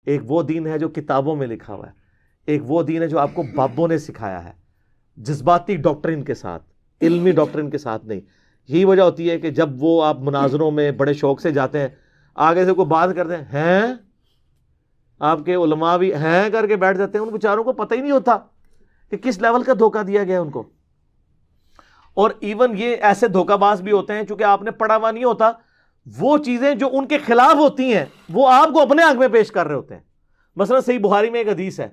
ایک وہ دین ہے جو کتابوں میں لکھا ہوا ہے، ایک وہ دین ہے جو آپ کو بابوں نے سکھایا ہے، جذباتی ڈاکٹرن کے ساتھ، علمی ڈاکٹرن کے ساتھ نہیں۔ یہی وجہ ہوتی ہے کہ جب وہ آپ مناظروں میں بڑے شوق سے جاتے ہیں، آگے سے کوئی بات کرتے ہیں آپ کے علماء بھی ہیں کر کے بیٹھ جاتے ہیں، ان بیچاروں کو پتہ ہی نہیں ہوتا کہ کس لیول کا دھوکہ دیا گیا ان کو۔ اور ایون یہ ایسے دھوکہ باز بھی ہوتے ہیں، چونکہ آپ نے پڑھا ہوا نہیں ہوتا، وہ چیزیں جو ان کے خلاف ہوتی ہیں وہ آپ کو اپنے حق میں پیش کر رہے ہوتے ہیں۔ مثلا صحیح بخاری میں ایک حدیث ہے،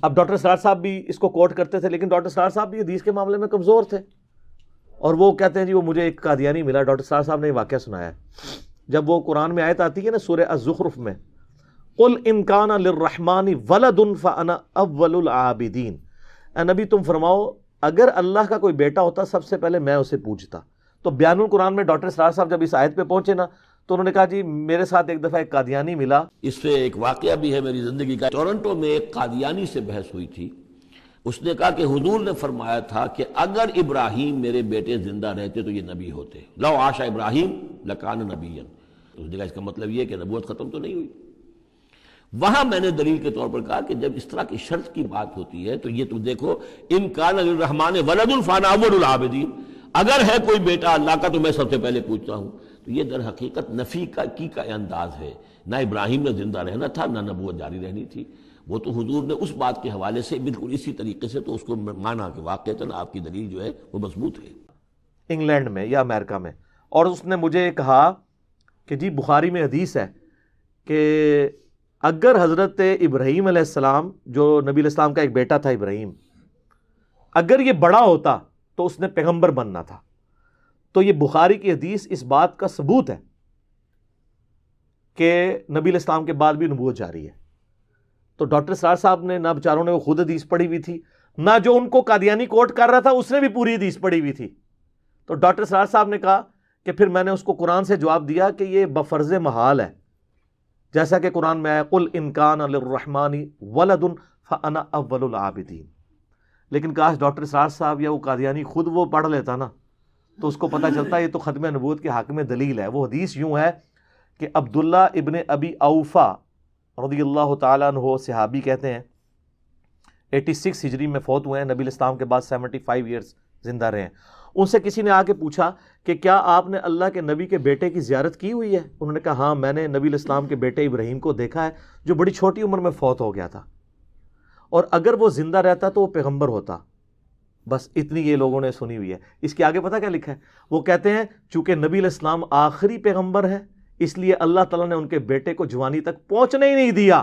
اب ڈاکٹر سرار صاحب بھی اس کو کوٹ کرتے تھے، لیکن ڈاکٹر سرار صاحب بھی حدیث کے معاملے میں کمزور تھے، اور وہ کہتے ہیں جی وہ مجھے ایک قادیانی ملا، ڈاکٹر سرار صاحب نے یہ واقعہ سنایا ہے۔ جب وہ قرآن میں آیت آتی ہے نا سورہ الزخرف میں، قل ان کان للرحمن ولد فانا اول العابدین، اے نبی تم فرماؤ اگر اللہ کا کوئی بیٹا ہوتا سب سے پہلے میں اسے پوجتا۔ تو بیان القرآن میں ڈاکٹر سرار صاحب جب اس آیت پہ پہنچے نا تو انہوں نے کہا جی میرے ساتھ ایک دفعہ ایک قادیانی ملا۔ اس سے ایک واقعہ بھی ہے میری زندگی کا۔ ٹورنٹو میں ایک قادیانی سے بحث ہوئی تھی، اس نے کہا کہ حضور نے فرمایا تھا کہ اگر ابراہیم میرے بیٹے زندہ رہتے تو یہ نبی ہوتے، لو عاش ابراہیم لکان نبیا۔ اس نے کہا اس کا مطلب یہ کہ نبوت ختم تو نہیں ہوئی۔ وہاں میں نے دلیل کے طور پر کہا کہ جب اس طرح کی شرط کی بات ہوتی ہے تو یہ تم دیکھو، ان کان للرحمن ولد فانا اول العابدین، اگر ہے کوئی بیٹا اللہ کا تو میں سب سے پہلے پوچھتا ہوں۔ تو یہ در حقیقت نفی کا انداز ہے، نہ ابراہیم نے زندہ رہنا تھا نہ نبوت جاری رہنی تھی۔ وہ تو حضور نے اس بات کے حوالے سے بالکل اسی طریقے سے تو اس کو مانا کہ واقعتاً آپ کی دلیل جو ہے وہ مضبوط ہے۔ انگلینڈ میں یا امریکہ میں، اور اس نے مجھے کہا کہ جی بخاری میں حدیث ہے کہ اگر حضرت ابراہیم علیہ السلام، جو نبی علیہ السلام کا ایک بیٹا تھا ابراہیم، اگر یہ بڑا ہوتا تو اس نے پیغمبر بننا تھا۔ تو یہ بخاری کی حدیث اس بات کا ثبوت ہے کہ نبی علیہ السلام کے بعد بھی نبوت جاری ہے۔ تو ڈاکٹر سرار صاحب نے نہ بیچاروں نے وہ خود حدیث پڑھی ہوئی تھی، نہ جو ان کو قادیانی کوٹ کر رہا تھا اس نے بھی پوری حدیث پڑھی ہوئی تھی۔ تو ڈاکٹر سرار صاحب نے کہا کہ پھر میں نے اس کو قرآن سے جواب دیا کہ یہ بفرض محال ہے، جیسا کہ قرآن میں آیا قل ان کان للرحمن ولد فانا اول العابدین۔ لیکن کاش ڈاکٹر سرار صاحب یا وہ قادیانی خود وہ پڑھ لیتا نا تو اس کو پتہ چلتا یہ تو ختم نبوت کے حق میں دلیل ہے۔ وہ حدیث یوں ہے کہ عبداللہ ابن ابی اوفا رضی اللہ تعالیٰ عنہ صحابی کہتے ہیں 86 ہجری میں فوت ہوئے ہیں، نبی علیہ السلام کے بعد 75 ایئرز زندہ رہے ہیں۔ ان سے کسی نے آ کے پوچھا کہ کیا آپ نے اللہ کے نبی کے بیٹے کی زیارت کی ہوئی ہے؟ انہوں نے کہا ہاں میں نے نبی علیہ السلام کے بیٹے ابراہیم کو دیکھا ہے جو بڑی چھوٹی عمر میں فوت ہو گیا تھا، اور اگر وہ زندہ رہتا تو وہ پیغمبر ہوتا۔ بس اتنی یہ لوگوں نے سنی ہوئی ہے۔ اس کے آگے پتہ کیا لکھا ہے؟ وہ کہتے ہیں چونکہ نبی علیہ السلام آخری پیغمبر ہے اس لیے اللہ تعالیٰ نے ان کے بیٹے کو جوانی تک پہنچنے ہی نہیں دیا،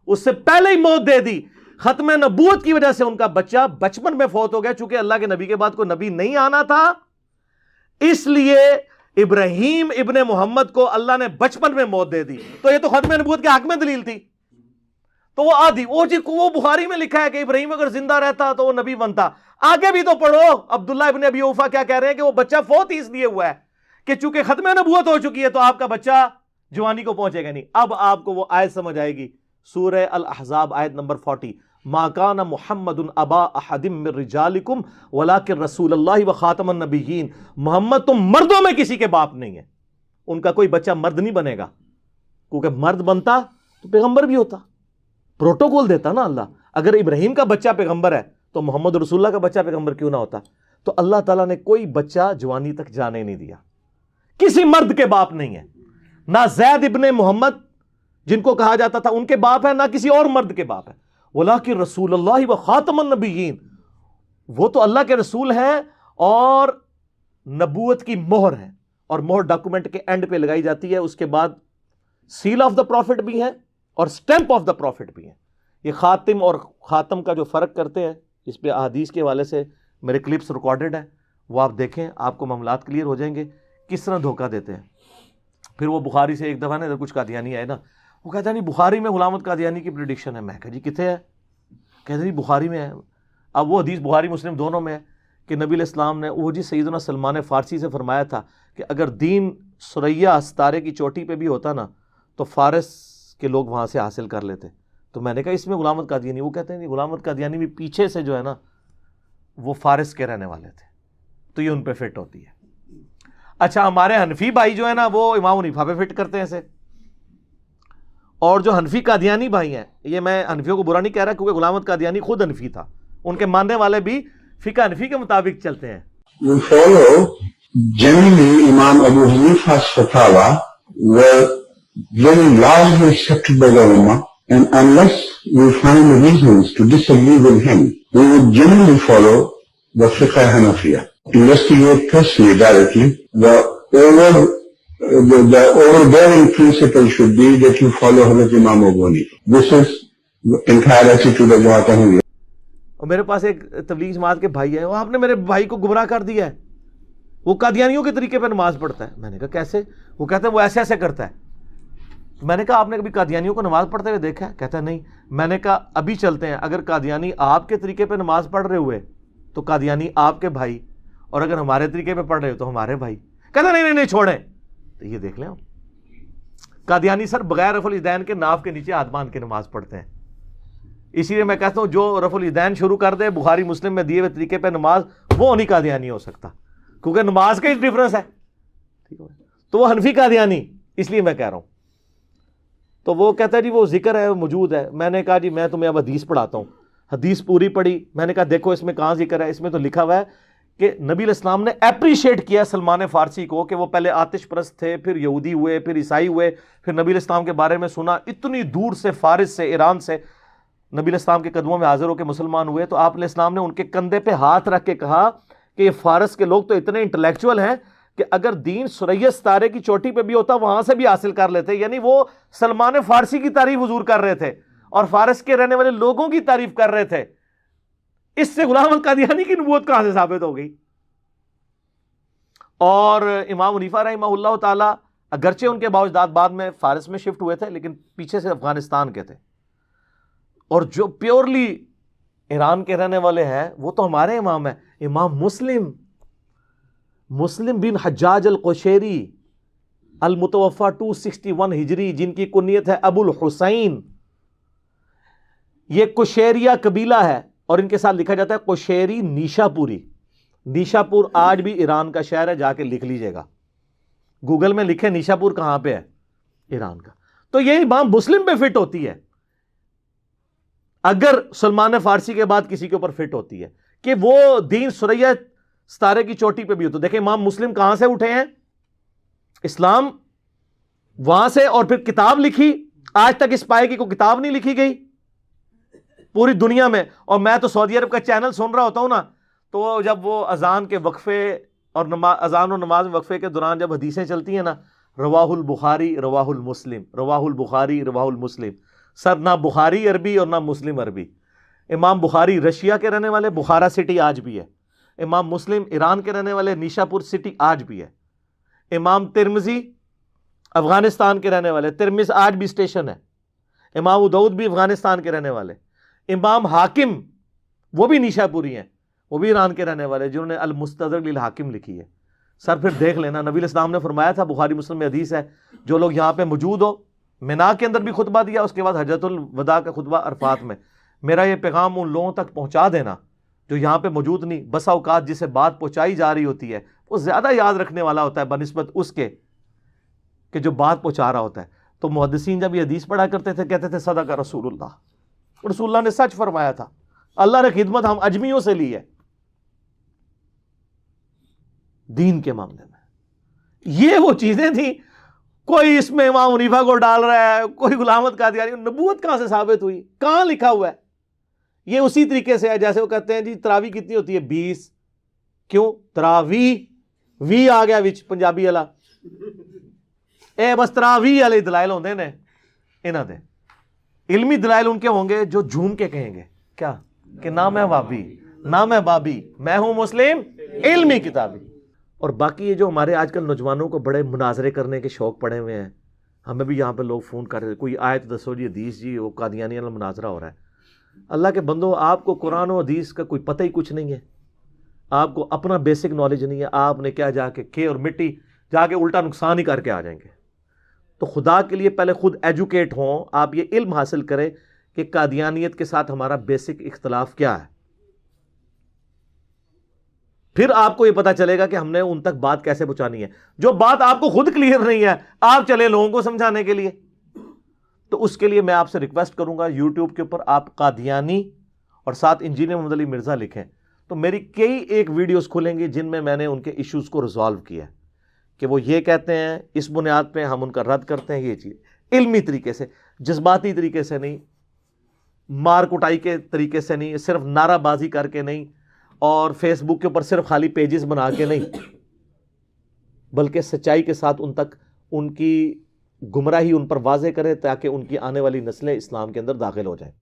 اس سے پہلے ہی موت دے دی۔ ختم نبوت کی وجہ سے ان کا بچہ بچپن میں فوت ہو گیا، چونکہ اللہ کے نبی کے بعد کوئی نبی نہیں آنا تھا، اس لیے ابراہیم ابن محمد کو اللہ نے بچپن میں موت دے دی۔ تو یہ تو ختم نبوت کے حق میں دلیل تھی۔ تو وہ آدھی وہ بخاری میں لکھا ہے کہ ابراہیم اگر زندہ رہتا تو وہ نبی بنتا۔ آگے بھی تو پڑھو، عبداللہ ابن ابی اوفا کیا کہہ رہے ہیں کہ وہ بچہ فوت ہی اس لیے ہوا ہے کہ چونکہ ختم نبوت ہو چکی ہے تو آپ کا بچہ جوانی کو پہنچے گا نہیں۔ اب آپ کو وہ آیت سمجھ آئے گی، سورہ الاحزاب آیت نمبر 40، ما کان محمد ابا احد من رجالکم ولکن رسول اللہ وخاتم النبیین۔ محمد تم مردوں میں کسی کے باپ نہیں ہے، ان کا کوئی بچہ مرد نہیں بنے گا، کیونکہ مرد بنتا تو پیغمبر بھی ہوتا، پروٹوکول دیتا نا اللہ۔ اگر ابراہیم کا بچہ پیغمبر ہے تو محمد رسول اللہ کا بچہ پیغمبر کیوں نہ ہوتا؟ تو اللہ تعالیٰ نے کوئی بچہ جوانی تک جانے نہیں دیا، کسی مرد کے باپ نہیں ہے، نہ زید ابن محمد جن کو کہا جاتا تھا ان کے باپ ہے، نہ کسی اور مرد کے باپ ہے، ولیکن رسول اللہ و خاتم النبیین، وہ تو اللہ کے رسول ہیں اور نبوت کی مہر ہے، اور مہر ڈاکومنٹ کے اینڈ پہ لگائی جاتی ہے، اس کے بعد سیل آف دا پروفٹ بھی ہے اور سٹیمپ آف دا پروفٹ بھی ہے۔ یہ خاتم اور خاتم کا جو فرق کرتے ہیں اس پہ احادیث کے حوالے سے میرے کلپس ریکارڈڈ ہیں، وہ آپ دیکھیں، آپ کو معاملات کلیئر ہو جائیں گے کس طرح دھوکہ دیتے ہیں۔ پھر وہ بخاری سے ایک دفعہ نا کچھ قادیانی آئے نا، وہ کہتا ہے نہیں بخاری میں غلام احمد قادیانی کی پریڈکشن ہے۔ میں کہا جی کتنے ہے؟ کہتے نہیں بخاری میں ہے۔ اب وہ حدیث بخاری مسلم دونوں میں ہے کہ نبی علیہ السلام نے وہ جی سیدنا سلمان فارسی سے فرمایا تھا کہ اگر دین ثریا ستارے کی چوٹی پہ بھی ہوتا نا تو فارس کے لوگ وہاں سے حاصل کر لیتے۔ تو میں نے کہا اس میں غلام احمد قادیانی، وہ کہتے ہیں نہیں غلام احمد قادیانی بھی پیچھے سے جو ہے نا وہ فارس کے رہنے والے تھے، تو یہ ان پہ فٹ ہوتی ہے۔ اچھا ہمارے حنفی بھائی جو ہے نا وہ امام حنیفہ پہ فٹ کرتے ہیں اسے، اور جو حنفی قادیانی بھائی ہیں، یہ میں حنفیوں کو برا نہیں کہہ رہا کیونکہ غلام احمد قادیانی خود حنفی تھا، ان کے ماننے والے بھی فقہ حنفی کے مطابق چلتے ہیں. We follow generally Imam Abu Hanifa's fatwa were very largely accepted by the Ummah, and unless we find reasons to disagree with him, we would generally follow the Fiqh Hanafiya. Investigate personally, directly. The overbearing principle should be that you follow Hazrat Imam Abu Hanifa. This is the entire attitude of Jamaat Ahmadiyya. اور میرے پاس ایک تبلیغ جماعت کے بھائی ہیں، وہ آپ نے میرے بھائی کو گمراہ کر دیا ہے، وہ قادیانیوں کے طریقے پہ نماز پڑھتا ہے. میں نے کہا کیسے؟ وہ کہتے ہیں وہ ایسے ایسے کرتا ہے. میں نے کہا آپ نے کبھی قادیانیوں کو نماز پڑھتے ہوئے دیکھا ہے؟ کہتا ہے نہیں. میں نے کہا ابھی چلتے ہیں، اگر قادیانی آپ کے طریقے پہ نماز پڑھ رہے ہوئے تو قادیانی آپ کے بھائی، اور اگر ہمارے طریقے پہ پڑھ رہے ہو تو ہمارے بھائی. کہتا نہیں چھوڑیں. تو یہ دیکھ لیں آپ، قادیانی سر بغیر رفع الیدین کے ناف کے نیچے ہاتھ باندھ کے نماز پڑھتے ہیں. اسی لیے میں کہتا ہوں جو رفع الیدین شروع کر دے بخاری مسلم میں دیے ہوئے طریقے پہ نماز، وہ نہیں قادیانی ہو سکتا، کیونکہ نماز کا ہی ڈفرنس ہے. تو وہ حنفی قادیانی، اس لیے میں کہہ رہا ہوں. تو وہ کہتا ہے جی وہ ذکر ہے، موجود ہے. میں نے کہا جی میں تمہیں اب حدیث پڑھاتا ہوں. حدیث پوری پڑھی. میں نے کہا دیکھو اس میں کہاں ذکر ہے؟ اس میں تو لکھا ہوا ہے کہ نبی علیہ السلام نے اپریشیٹ کیا سلمان فارسی کو کہ وہ پہلے آتش پرست تھے، پھر یہودی ہوئے، پھر عیسائی ہوئے، پھر نبی علیہ السلام کے بارے میں سنا، اتنی دور سے فارس سے، ایران سے نبی علیہ السلام کے قدموں میں حاضر ہو کے مسلمان ہوئے. تو آپ علیہ السلام نے ان کے کندھے پہ ہاتھ رکھ کے کہا کہ یہ فارس کے لوگ تو اتنے انٹلیکچوئل ہیں کہ اگر دین ثریا ستارے کی چوٹی پہ بھی ہوتا وہاں سے بھی حاصل کر لیتے. یعنی وہ سلمان فارسی کی تعریف حضور کر رہے تھے اور فارس کے رہنے والے لوگوں کی تعریف کر رہے تھے. اس سے غلام القادیانی کی نبوت کہاں سے ثابت ہو گئی؟ اور امام حنیفہ رحمہ اللہ تعالی اگرچہ ان کے باوجداد بعد میں فارس میں شفٹ ہوئے تھے، لیکن پیچھے سے افغانستان کے تھے. اور جو پیورلی ایران کے رہنے والے ہیں وہ تو ہمارے امام ہیں، امام مسلم بن حجاج القشیری المتوفا 261 ہجری، جن کی کنیت ہے ابو الحسین. یہ قشیریہ قبیلہ ہے اور ان کے ساتھ لکھا جاتا ہے قشیری نیشا پوری. نیشا پور آج بھی ایران کا شہر ہے، جا کے لکھ لیجئے گا، گوگل میں لکھیں نیشا پور کہاں پہ ہے، ایران کا. تو یہ امام مسلم پہ فٹ ہوتی ہے اگر سلمان فارسی کے بعد کسی کے اوپر فٹ ہوتی ہے کہ وہ دین ثریا ستارے کی چوٹی پہ بھی ہو. تو دیکھیں امام مسلم کہاں سے اٹھے ہیں؟ اسلام وہاں سے، اور پھر کتاب لکھی. آج تک اس پائے کی کوئی کتاب نہیں لکھی گئی پوری دنیا میں. اور میں تو سعودی عرب کا چینل سن رہا ہوتا ہوں نا، تو جب وہ اذان کے وقفے اور اذان و نماز وقفے کے دوران جب حدیثیں چلتی ہیں نا، رواہ البخاری رواہ المسلم، رواہ البخاری رواہ المسلم، سر نہ بخاری عربی اور نہ مسلم عربی. امام بخاری رشیا کے رہنے والے، بخارا سٹی آج بھی ہے. امام مسلم ایران کے رہنے والے، نیشا پور سٹی آج بھی ہے. امام ترمذی افغانستان کے رہنے والے، ترمذ آج بھی اسٹیشن ہے. امام ابو داؤد بھی افغانستان کے رہنے والے. امام حاکم وہ بھی نیشا پوری ہیں، وہ بھی ایران کے رہنے والے، جنہوں نے المستدرک للحاکم لکھی ہے. سر پھر دیکھ لینا، نبی علیہ السلام نے فرمایا تھا، بخاری مسلم میں حدیث ہے، جو لوگ یہاں پہ موجود ہو، مینا کے اندر بھی خطبہ دیا، اس کے بعد حجۃ الوداع کا خطبہ عرفات میں، میرا یہ پیغام ان لوگوں تک پہنچا دینا جو یہاں پہ موجود نہیں. بسا اوقات جسے بات پہنچائی جا رہی ہوتی ہے وہ زیادہ یاد رکھنے والا ہوتا ہے بنسبت اس کے کہ جو بات پہنچا رہا ہوتا ہے. تو محدثین جب یہ حدیث پڑھا کرتے تھے کہتے تھے صدق رسول اللہ، رسول اللہ نے سچ فرمایا تھا، اللہ نے خدمت ہم اجمیوں سے لی ہے دین کے معاملے میں. یہ وہ چیزیں تھیں. کوئی اس میں امام حنیفہ کو ڈال رہا ہے، کوئی غلام احمد قادیانی. نبوت کہاں سے ثابت ہوئی؟ کہاں لکھا ہوا ہے؟ یہ اسی طریقے سے ہے جیسے وہ کہتے ہیں جی تراویح کتنی ہوتی ہے؟ 20. کیوں تراویح؟ وی آ گیا وچ پنجابی والا، اے بس تراویح والے دلائل ہوندے نے انہاں دے. علمی دلائل ان کے ہوں گے جو جھوم کے کہیں گے کیا کہ نہ میں وابی نہ میں بابی، میں ہوں مسلم علمی کتابی. اور باقی یہ جو ہمارے آج کل نوجوانوں کو بڑے مناظرے کرنے کے شوق پڑے ہوئے ہیں، ہمیں بھی یہاں پہ لوگ فون کر رہے ہیں، کوئی آیت دسو جی، حدیث جی، وہ قادیانی والا مناظرہ ہو رہا ہے. اللہ کے بندو، آپ کو قرآن و حدیث کا کوئی پتہ ہی کچھ نہیں ہے، آپ کو اپنا بیسک نالج نہیں ہے. آپ نے کیا جا کے کھے اور مٹی جا کے الٹا نقصان ہی کر کے آ جائیں گے. تو خدا کے لیے پہلے خود ایجوکیٹ ہوں، آپ یہ علم حاصل کریں کہ قادیانیت کے ساتھ ہمارا بیسک اختلاف کیا ہے. پھر آپ کو یہ پتا چلے گا کہ ہم نے ان تک بات کیسے پہنچانی ہے. جو بات آپ کو خود کلیئر نہیں ہے، آپ چلے لوگوں کو سمجھانے کے لیے. تو اس کے لیے میں آپ سے ریکویسٹ کروں گا یوٹیوب کے اوپر آپ قادیانی اور ساتھ انجینئر محمد علی مرزا لکھیں تو میری کئی ایک ویڈیوز کھلیں گی جن میں میں نے ان کے ایشوز کو ریزالو کیا ہے کہ وہ یہ کہتے ہیں اس بنیاد پہ ہم ان کا رد کرتے ہیں. یہ چیز علمی طریقے سے، جذباتی طریقے سے نہیں، مار کٹائی کے طریقے سے نہیں، صرف نعرہ بازی کر کے نہیں، اور فیس بک کے اوپر صرف خالی پیجز بنا کے نہیں، بلکہ سچائی کے ساتھ ان تک ان کی گمراہی ان پر واضح کرے تاکہ ان کی آنے والی نسلیں اسلام کے اندر داخل ہو جائیں.